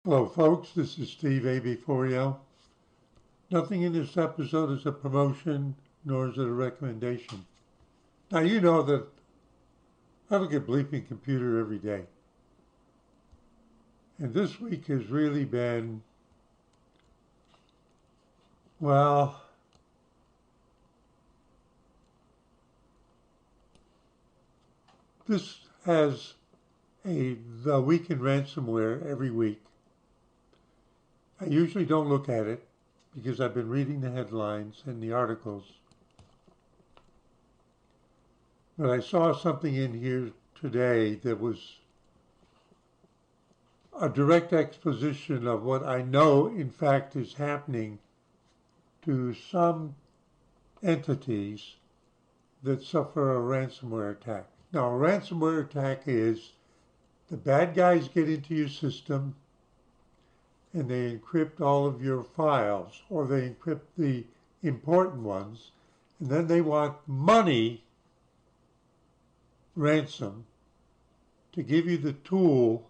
Hello folks, this is Steve AB4EL. Nothing in this episode is a promotion, nor is it a recommendation. Now you know that I look at Bleeping Computer every day. And this week has really been, well, this has the week in ransomware every week. I usually don't look at it because I've been reading the headlines and the articles. But I saw something in here today that was a direct exposition of what I know in fact is happening to some entities that suffer a ransomware attack. Now, a ransomware attack is the bad guys get into your system and they encrypt all of your files, or they encrypt the important ones, and then they want money ransom to give you the tool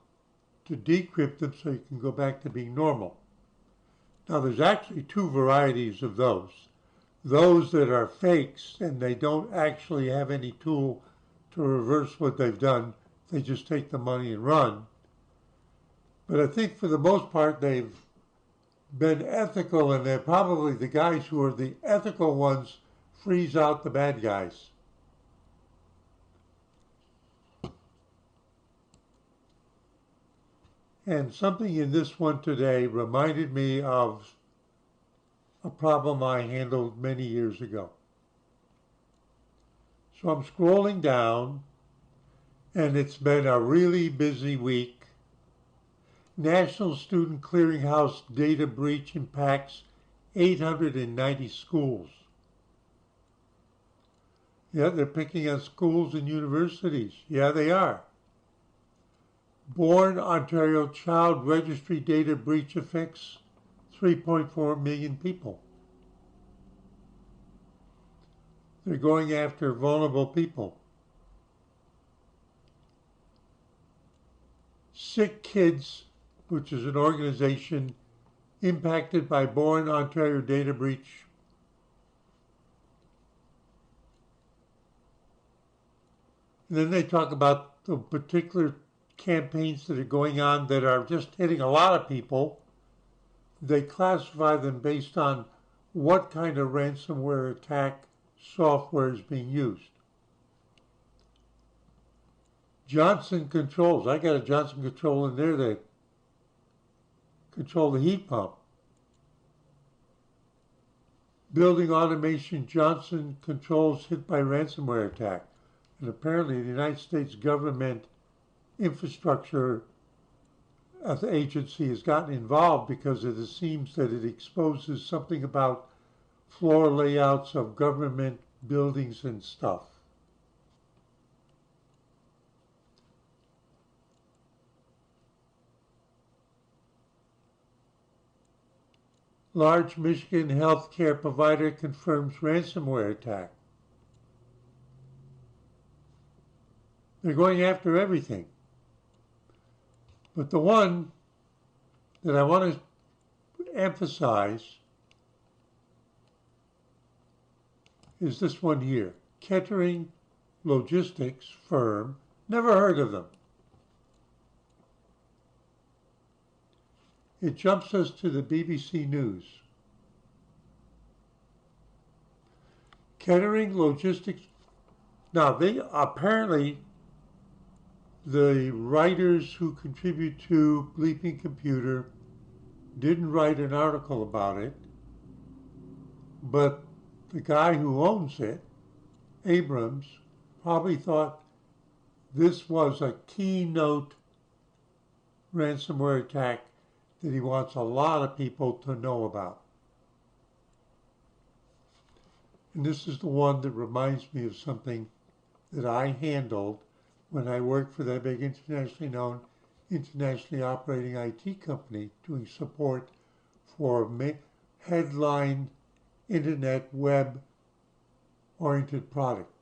to decrypt them so you can go back to being normal. Now, there's actually two varieties of those. Those that are fakes and they don't actually have any tool to reverse what they've done. They just take the money and run. But I think for the most part, they've been ethical, and they're probably the guys who are the ethical ones freeze out the bad guys. And something in this one today reminded me of a problem I handled many years ago. So I'm scrolling down, and it's been a really busy week. National Student Clearinghouse data breach impacts 890 schools. Yeah, they're picking on schools and universities. Yeah, they are. Born Ontario Child Registry data breach affects 3.4 million people. They're going after vulnerable people. Sick Kids, which is an organization impacted by Born Ontario data breach. And then they talk about the particular campaigns that are going on that are just hitting a lot of people. They classify them based on what kind of ransomware attack software is being used. Johnson Controls. I got a Johnson Control in there that control the heat pump. Building automation, Johnson Controls hit by ransomware attack. And apparently the United States government infrastructure agency has gotten involved because it seems that it exposes something about floor layouts of government buildings and stuff. Large Michigan healthcare provider confirms ransomware attack. They're going after everything. But the one that I want to emphasize is this one here. Kettering Logistics firm. Never heard of them. It jumps us to the BBC News. Kettering Logistics. Now, they apparently, the writers who contribute to Bleeping Computer didn't write an article about it, but the guy who owns it, Abrams, probably thought this was a keynote ransomware attack that he wants a lot of people to know about. And this is the one that reminds me of something that I handled when I worked for that big internationally known, internationally operating IT company doing support for headline internet web oriented product.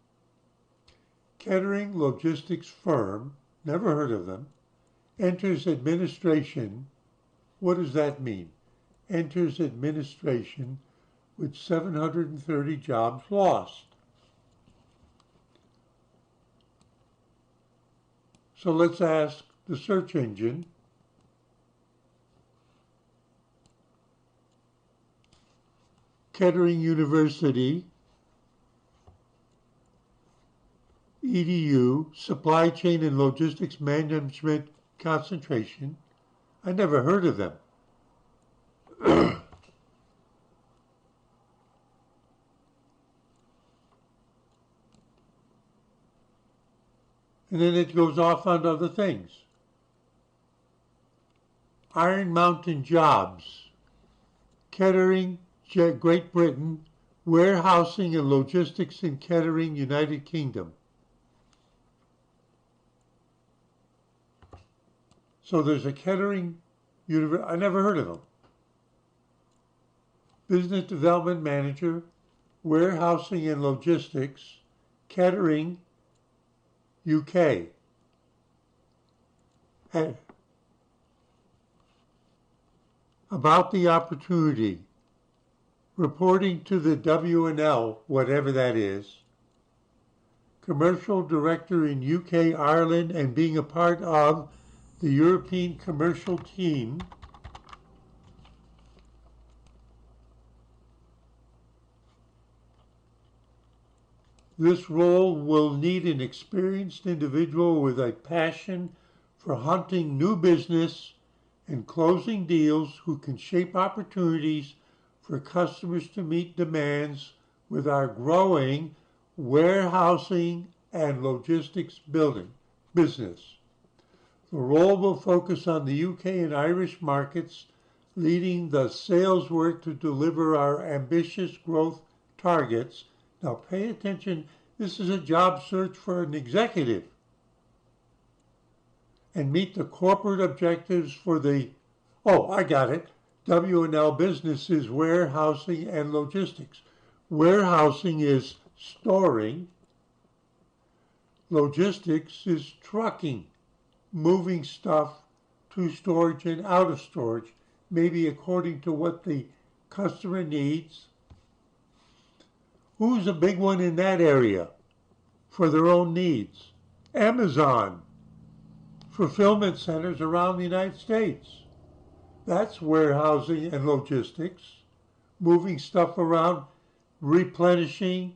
Kettering Logistics firm, never heard of them, enters administration What does that mean? Enters administration with 730 jobs lost. So let's ask the search engine, Kettering University, EDU, Supply Chain and Logistics Management concentration. I never heard of them. And then it goes off on other things. Iron Mountain Jobs, Kettering, Great Britain, Warehousing and Logistics in Kettering, United Kingdom. So there's a Kettering University, I never heard of them. Business Development Manager, Warehousing and Logistics, Kettering, UK. And about the opportunity, reporting to the WNL, whatever that is, commercial director in UK, Ireland, and being a part of the European commercial team. This role will need an experienced individual with a passion for hunting new business and closing deals who can shape opportunities for customers to meet demands with our growing warehousing and logistics business. The role will focus on the UK and Irish markets, leading the sales work to deliver our ambitious growth targets. Now pay attention, this is a job search for an executive. And meet the corporate objectives for the, oh, I got it, W&L business is warehousing and logistics. Warehousing is storing. Logistics is trucking, moving stuff to storage and out of storage, maybe according to what the customer needs. Who's a big one in that area for their own needs? Amazon. Fulfillment centers around the United States. That's warehousing and logistics, moving stuff around, replenishing,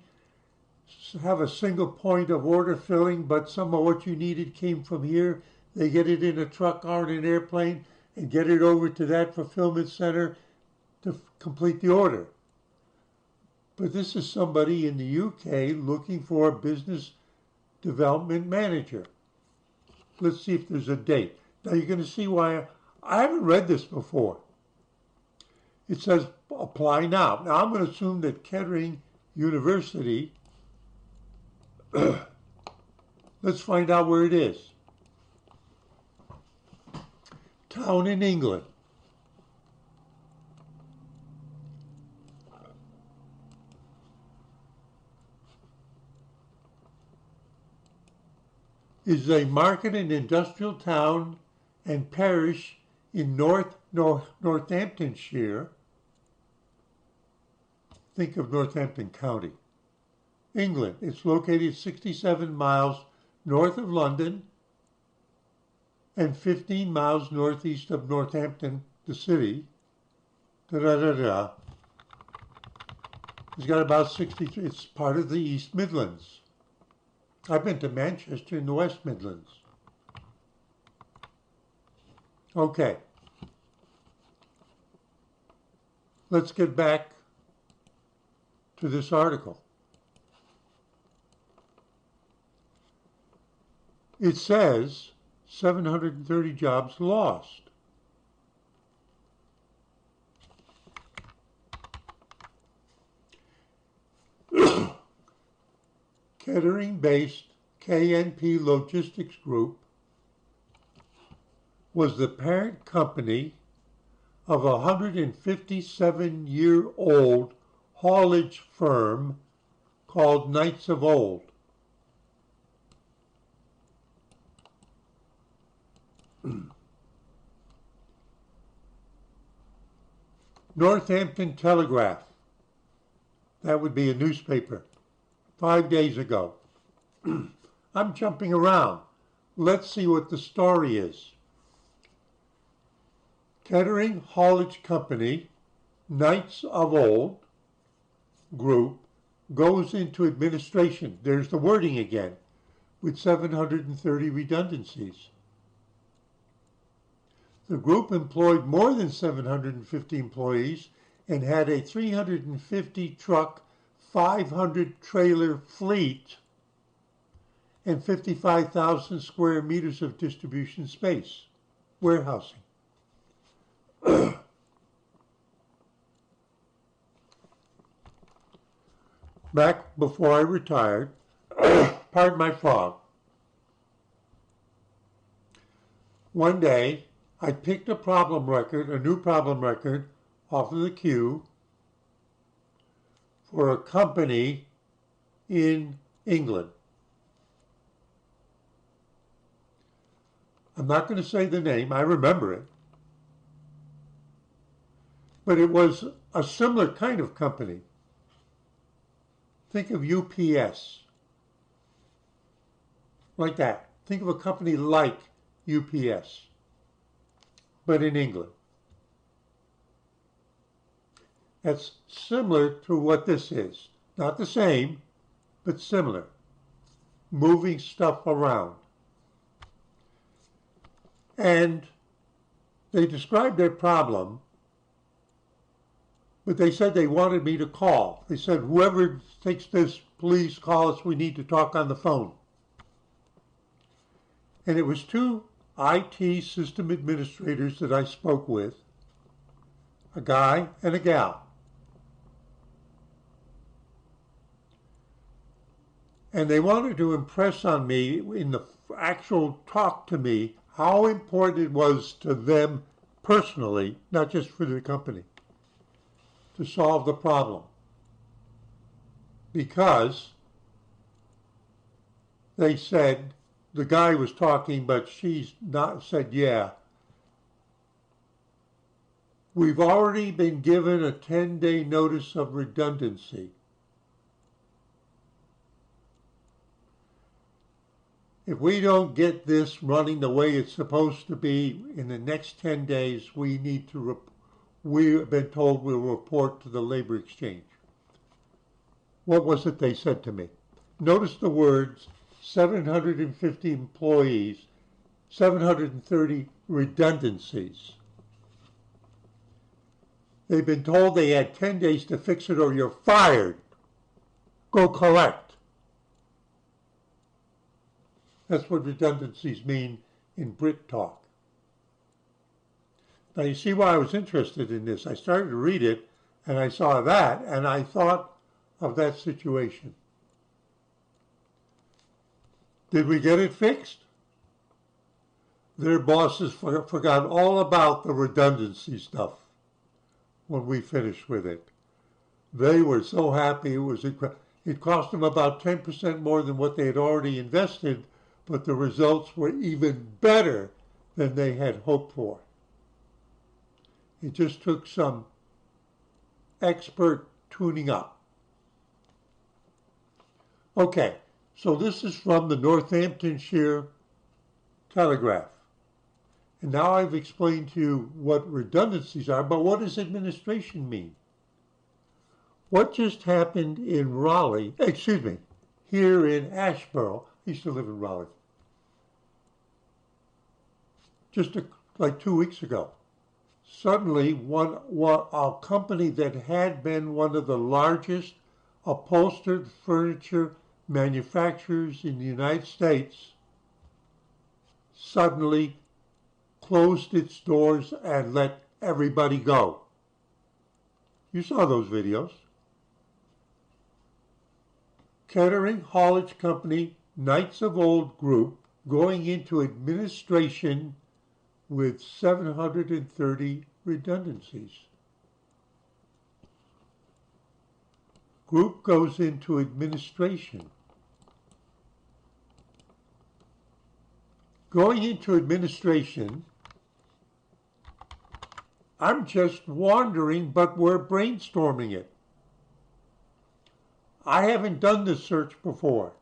have a single point of order filling, but some of what you needed came from here. They get it in a truck or in an airplane and get it over to that fulfillment center to complete the order. But this is somebody in the UK looking for a business development manager. Let's see if there's a date. Now you're going to see why I haven't read this before. It says apply now. Now I'm going to assume that Kettering University, let's find out where it is. Town in England. Is a market and industrial town and parish in Northamptonshire. Think of Northampton County, England. It's located 67 miles north of London and 15 miles northeast of Northampton, the city. It's got about 63. It's part of the East Midlands. I've been to Manchester in the West Midlands. Okay. Let's get back to this article. It says 730 jobs lost. Kettering-based KNP Logistics Group was the parent company of a 157-year-old haulage firm called Knights of Old. Northampton Telegraph. That would be a newspaper. 5 days ago. I'm jumping around. Let's see what the story is. Kettering Haulage Company, Knights of Old Group, goes into administration. There's the wording again, with 730 redundancies. The group employed more than 750 employees and had a 350 truck, 500 trailer fleet and 55,000 square meters of distribution space, warehousing. Back before I retired, pardon my frog, one day I picked a problem record, a new problem record, off of the queue for a company in England. I'm not going to say the name, I remember it. But it was a similar kind of company. Think of UPS. Like that. Think of a company like UPS, but in England. That's similar to what this is. Not the same, but similar. Moving stuff around. And they described their problem, but they said they wanted me to call. They said, whoever takes this, please call us. We need to talk on the phone. And it was two IT system administrators that I spoke with, a guy and a gal. And they wanted to impress on me in the actual talk to me how important it was to them personally, not just for the company, to solve the problem. Because they said, the guy was talking, but she's not said, yeah, we've already been given a 10-day notice of redundancy. If we don't get this running the way it's supposed to be in the next 10 days, we've been told we'll report to the labor exchange. What was it they said to me? Notice the words, 750 employees, 730 redundancies. They've been told they had 10 days to fix it or you're fired. Go collect. That's what redundancies mean in Brit talk. Now you see why I was interested in this. I started to read it and I saw that and I thought of that situation. Did we get it fixed? Their bosses forgot all about the redundancy stuff when we finished with it. They were so happy. It cost them about 10% more than what they had already invested, but the results were even better than they had hoped for. It just took some expert tuning up. Okay, so this is from the Northamptonshire Telegraph. And now I've explained to you what redundancies are, but what does administration mean? What just happened in Raleigh, here in Asheboro, I used to live in Raleigh, like 2 weeks ago. Suddenly, a company that had been one of the largest upholstered furniture manufacturers in the United States suddenly closed its doors and let everybody go. You saw those videos. Kettering Haulage Company, Knights of Old Group, going into administration with 730 redundancies. Group goes into administration. Going into administration, I'm just wondering, but we're brainstorming it. I haven't done this search before.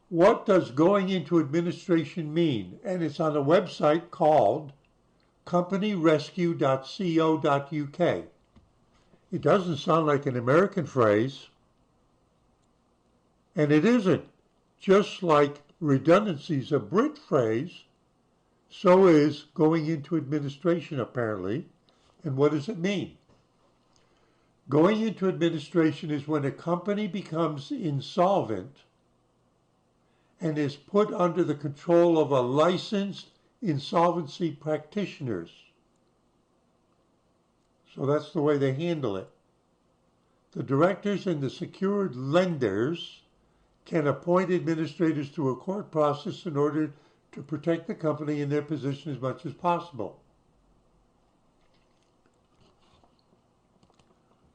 What does going into administration mean? And it's on a website called companyrescue.co.uk. It doesn't sound like an American phrase, and it isn't. Just like redundancies, a Brit phrase, so is going into administration apparently. And what does it mean? Going into administration is when a company becomes insolvent and is put under the control of a licensed insolvency practitioners. So that's the way they handle it. The directors and the secured lenders can appoint administrators through a court process in order to protect the company and their position as much as possible.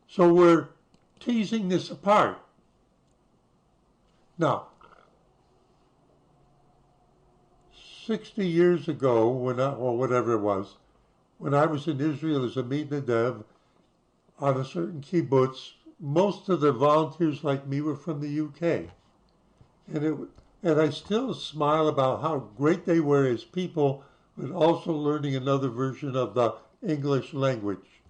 So we're teasing this apart. Now, 60 years ago, or whatever it was, when I was in Israel as a mitnadev on a certain kibbutz, most of the volunteers like me were from the UK. And I still smile about how great they were as people, but also learning another version of the English language.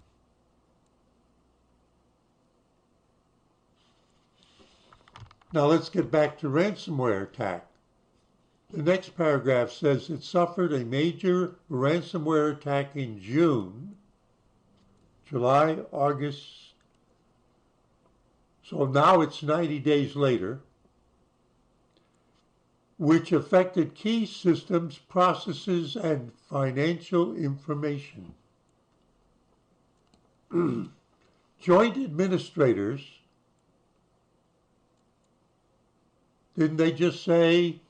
Now let's get back to ransomware attack. The next paragraph says it suffered a major ransomware attack in June, July, August. So now it's 90 days later, which affected key systems, processes, and financial information. Joint administrators, didn't they just say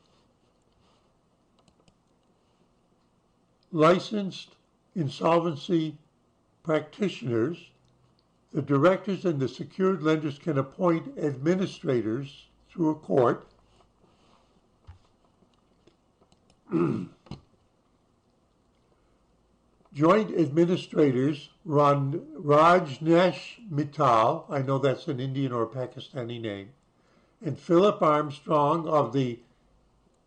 licensed insolvency practitioners? The directors and the secured lenders can appoint administrators through a court. Joint administrators Rajneesh Mittal, I know that's an Indian or Pakistani name, and Philip Armstrong of the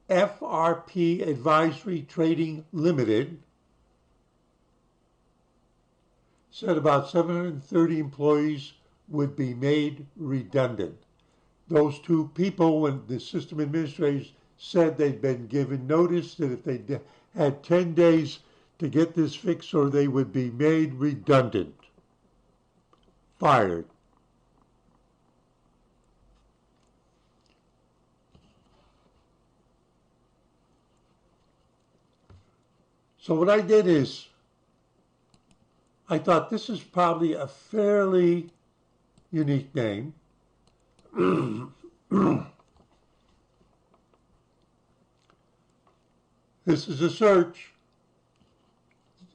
FRP Advisory Trading Limited said about 730 employees would be made redundant. Those two people, when the system administrators said they'd been given notice that if they had 10 days to get this fixed or they would be made redundant, fired. So what I did is, I thought this is probably a fairly unique name. This is a search.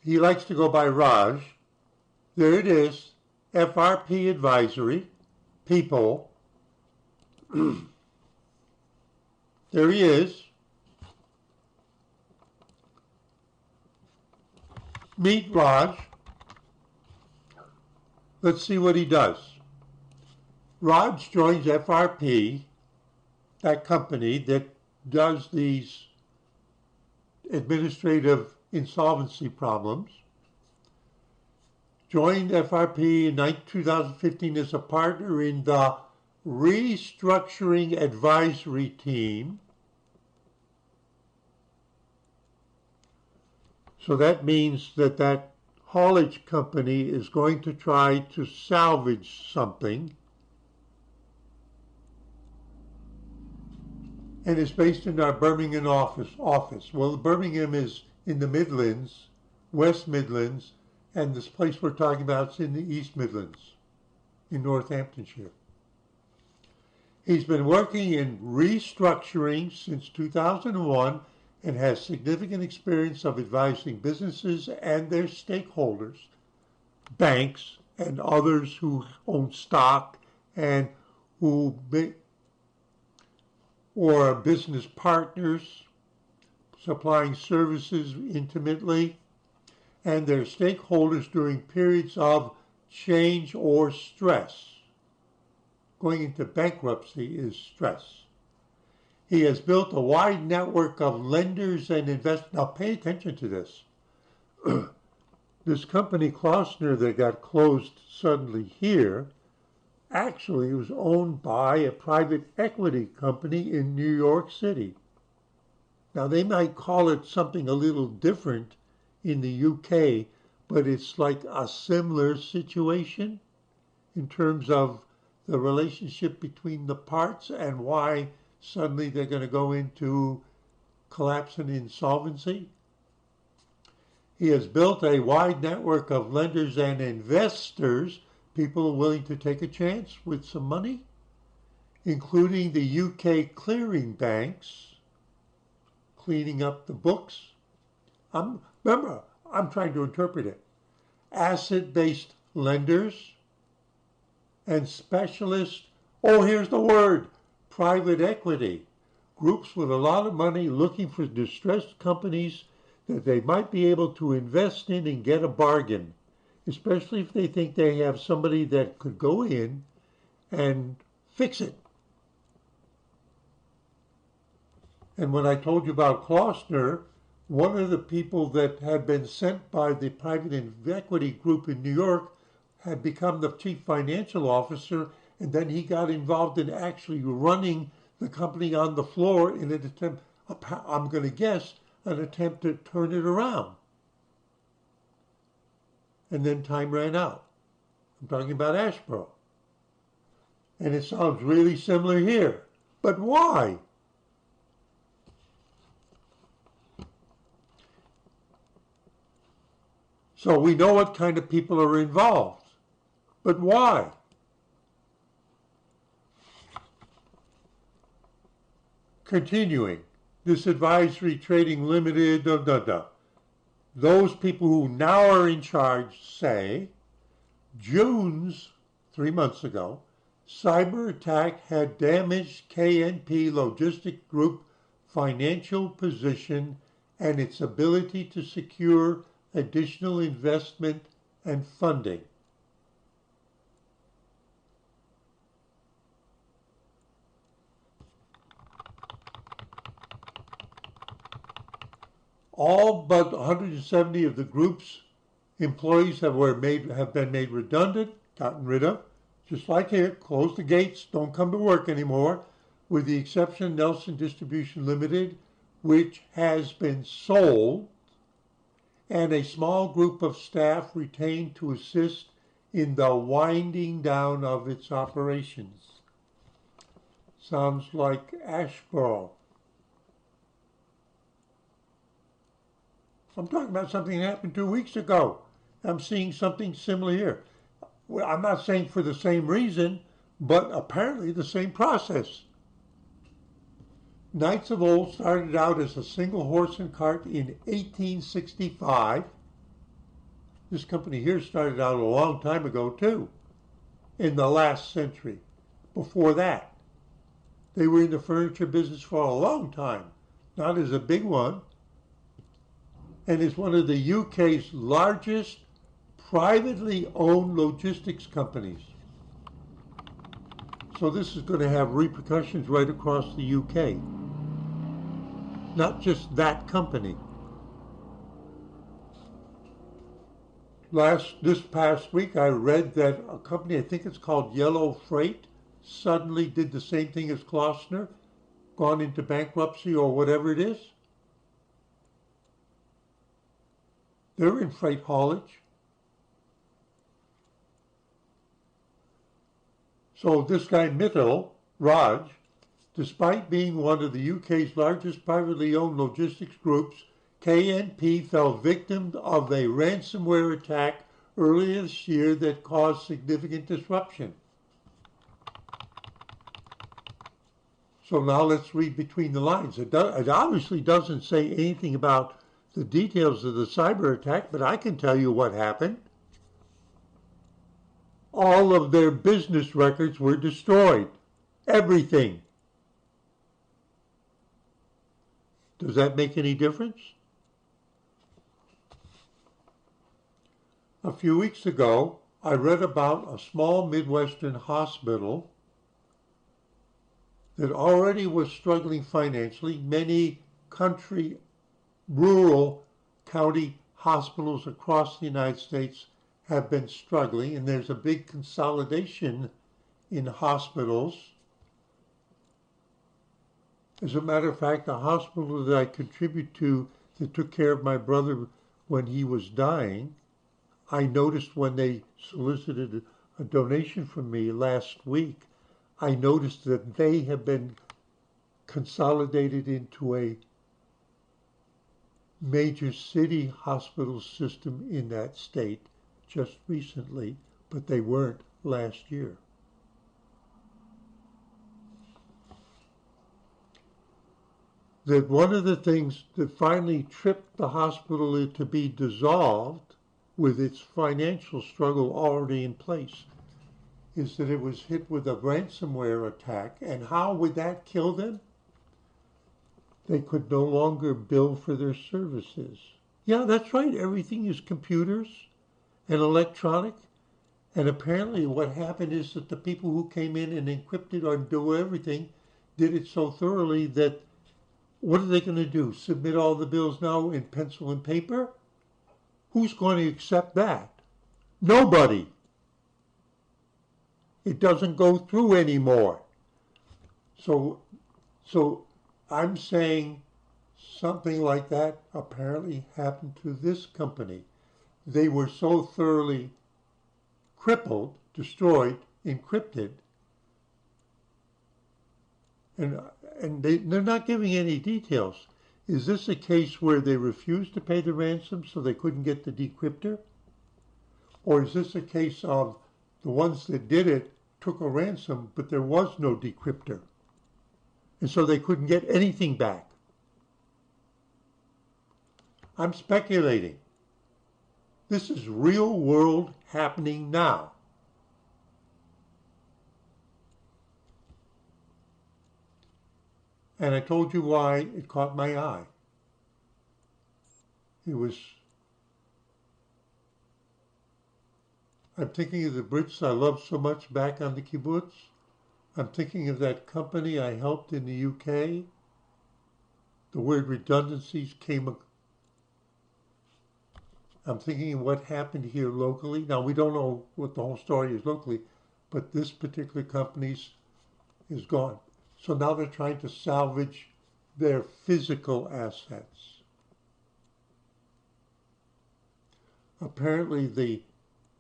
He likes to go by Raj. There it is, FRP Advisory, people. There he is. Meet Raj. Let's see what he does. Raj joins FRP, that company that does these administrative insolvency problems. Joined FRP in 2015 as a partner in the restructuring advisory team. So that means that that haulage company is going to try to salvage something. And it's based in our Birmingham office. Well, Birmingham is in the Midlands, West Midlands, and this place we're talking about is in the East Midlands, in Northamptonshire. He's been working in restructuring since 2001 and has significant experience of advising businesses and their stakeholders, banks and others who own stock and who or business partners, supplying services intimately, and their stakeholders during periods of change or stress. Going into bankruptcy is stress. He has built a wide network of lenders and investors. Now pay attention to this. This company, Klausner, that got closed suddenly here, actually was owned by a private equity company in New York City. Now they might call it something a little different in the UK, but it's like a similar situation in terms of the relationship between the parts and why suddenly they're going to go into collapse and insolvency. He has built a wide network of lenders and investors, people willing to take a chance with some money, including the UK clearing banks, cleaning up the books. Remember, I'm trying to interpret it. Asset-based lenders and specialist, oh, here's the word, private equity. Groups with a lot of money looking for distressed companies that they might be able to invest in and get a bargain, especially if they think they have somebody that could go in and fix it. And when I told you about Klausner, one of the people that had been sent by the private equity group in New York had become the chief financial officer, and then he got involved in actually running the company on the floor in an attempt, I'm going to guess, an attempt to turn it around. And then time ran out. I'm talking about Ashboro. And it sounds really similar here. But why? So we know what kind of people are involved. But why? Continuing. This advisory trading limited, Those people who now are in charge say, June's, 3 months ago, cyber attack had damaged KNP Logistic Group financial position and its ability to secure additional investment and funding. All but 170 of the group's employees have been made redundant, gotten rid of, just like here, close the gates, don't come to work anymore, with the exception of Nelson Distribution Limited, which has been sold, and a small group of staff retained to assist in the winding down of its operations. Sounds like Ashboro. I'm talking about something that happened 2 weeks ago. I'm seeing something similar here. Well, I'm not saying for the same reason, but apparently the same process. Knights of Old started out as a single horse and cart in 1865. This company here started out a long time ago too, in the last century. Before that, they were in the furniture business for a long time, not as a big one, and is one of the UK's largest privately owned logistics companies. So this is going to have repercussions right across the UK. Not just that company. This past week I read that a company, I think it's called Yellow Freight, suddenly did the same thing as Klausner, gone into bankruptcy or whatever it is. They're in freight haulage. So this guy Mittal, Raj, despite being one of the UK's largest privately owned logistics groups, KNP fell victim of a ransomware attack earlier this year that caused significant disruption. So now let's read between the lines. It obviously doesn't say anything about the details of the cyber attack, but I can tell you what happened. All of their business records were destroyed. Everything. Does that make any difference? A few weeks ago, I read about a small Midwestern hospital that already was struggling financially. Many country, rural county hospitals across the United States have been struggling, and there's a big consolidation in hospitals. As a matter of fact, the hospital that I contribute to that took care of my brother when he was dying, I noticed when they solicited a donation from me last week, I noticed that they have been consolidated into a major city hospital system in that state just recently, but they weren't last year. That one of the things that finally tripped the hospital to be dissolved with its financial struggle already in place is that it was hit with a ransomware attack. And how would that kill them? They could no longer bill for their services. Yeah, that's right. Everything is computers and electronic. And apparently what happened is that the people who came in and encrypted or do everything did it so thoroughly that what are they going to do? Submit all the bills now in pencil and paper? Who's going to accept that? Nobody. It doesn't go through anymore. So I'm saying something like that apparently happened to this company. They were so thoroughly crippled, destroyed, encrypted, and they're not giving any details. Is this a case where they refused to pay the ransom so they couldn't get the decryptor? Or is this a case of the ones that did it took a ransom, but there was no decryptor, and so they couldn't get anything back? I'm speculating. This is real world happening now. And I told you why it caught my eye. I'm thinking of the Brits I love so much back on the kibbutz. I'm thinking of that company I helped in the UK. The word redundancies came. I'm thinking of what happened here locally. Now, we don't know what the whole story is locally, but this particular company is gone. So now they're trying to salvage their physical assets. Apparently, the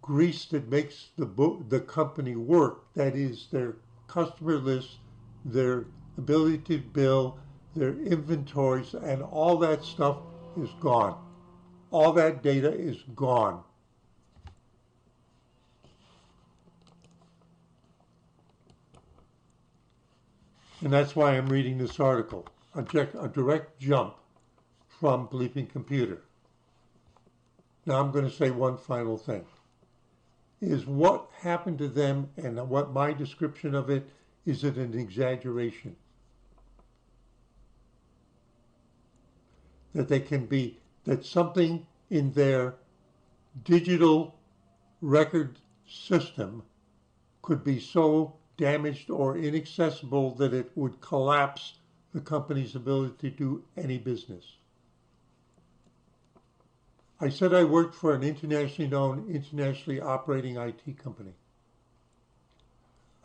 grease that makes the company work, that is their customer list, their ability to bill, their inventories, and all that stuff is gone. All that data is gone. And that's why I'm reading this article, a direct jump from Bleeping Computer. Now I'm going to say one final thing. Is what happened to them and what my description of it, is it an exaggeration? That something in their digital record system could be so damaged or inaccessible that it would collapse the company's ability to do any business. I said I worked for an internationally known, internationally operating IT company.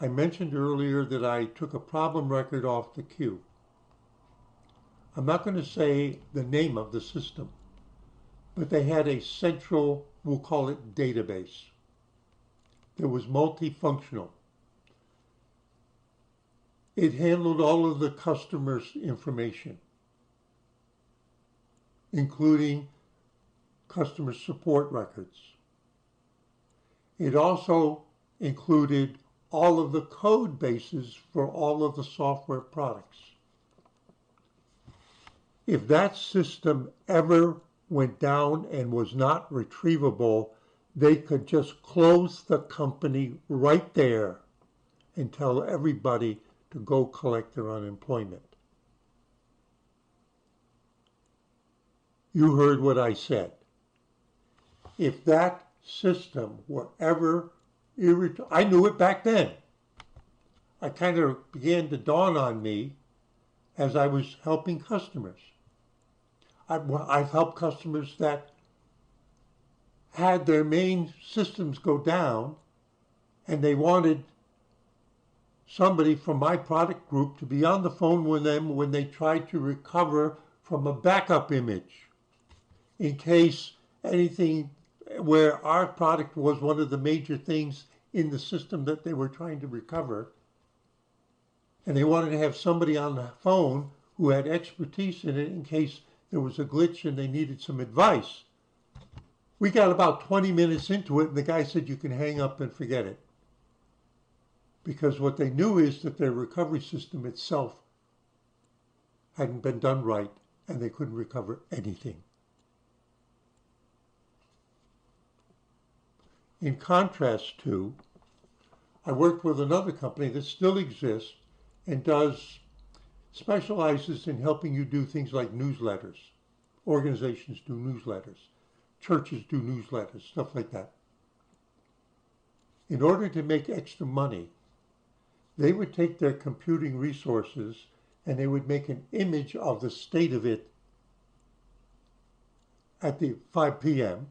I mentioned earlier that I took a problem record off the queue. I'm not going to say the name of the system, but they had a central, we'll call it database, that was multifunctional. It handled all of the customer's information, including customer support records. It also included all of the code bases for all of the software products. If that system ever went down and was not retrievable, they could just close the company right there and tell everybody to go collect their unemployment. You heard what I said. If that system were ever irritable. I knew it back then. I kind of began to dawn on me as I was helping customers. I've helped customers that had their main systems go down and they wanted somebody from my product group to be on the phone with them when they tried to recover from a backup image in case anything where our product was one of the major things in the system that they were trying to recover. And they wanted to have somebody on the phone who had expertise in it in case there was a glitch and they needed some advice. We got about 20 minutes into it and the guy said, you can hang up and forget it. Because what they knew is that their recovery system itself hadn't been done right and they couldn't recover anything. In contrast to, I worked with another company that still exists and specializes in helping you do things like newsletters. Organizations do newsletters. Churches do newsletters, stuff like that. In order to make extra money, they would take their computing resources and they would make an image of the state of it at the 5 p.m.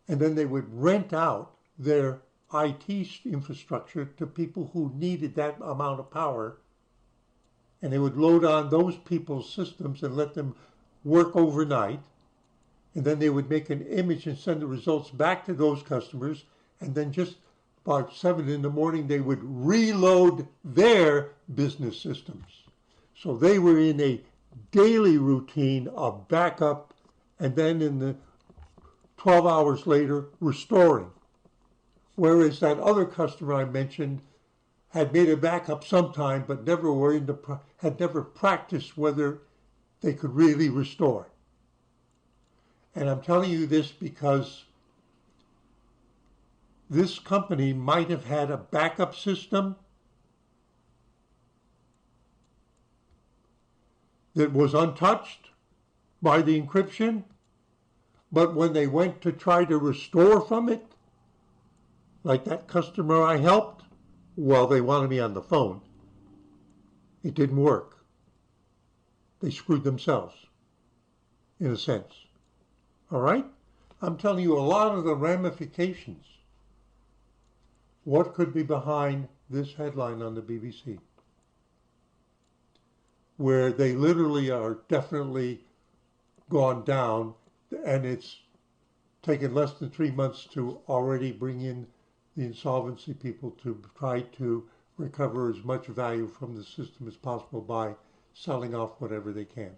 and then they would rent out their IT infrastructure to people who needed that amount of power, and they would load on those people's systems and let them work overnight, and then they would make an image and send the results back to those customers, and then just about 7 in the morning they would reload their business systems. So they were in a daily routine of backup and then in the 12 hours later restoring. Whereas that other customer I mentioned had made a backup sometime but had never practiced whether they could really restore. And I'm telling you this because this company might have had a backup system that was untouched by the encryption, but when they went to try to restore from it, like that customer I helped, well, they wanted me on the phone. It didn't work. They screwed themselves, in a sense. All right? I'm telling you a lot of the ramifications. What could be behind this headline on the BBC? Where they literally are definitely gone down, and it's taken less than 3 months to already bring in the insolvency people to try to recover as much value from the system as possible by selling off whatever they can.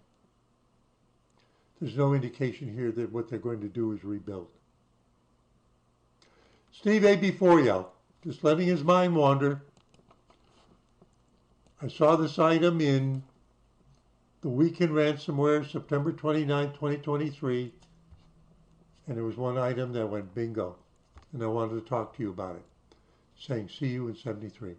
There's no indication here that what they're going to do is rebuild. Steve AB4 just letting his mind wander. I saw this item in the Week in Ransomware, September 29, 2023, and there was one item that went bingo, and I wanted to talk to you about it, saying see you in 73.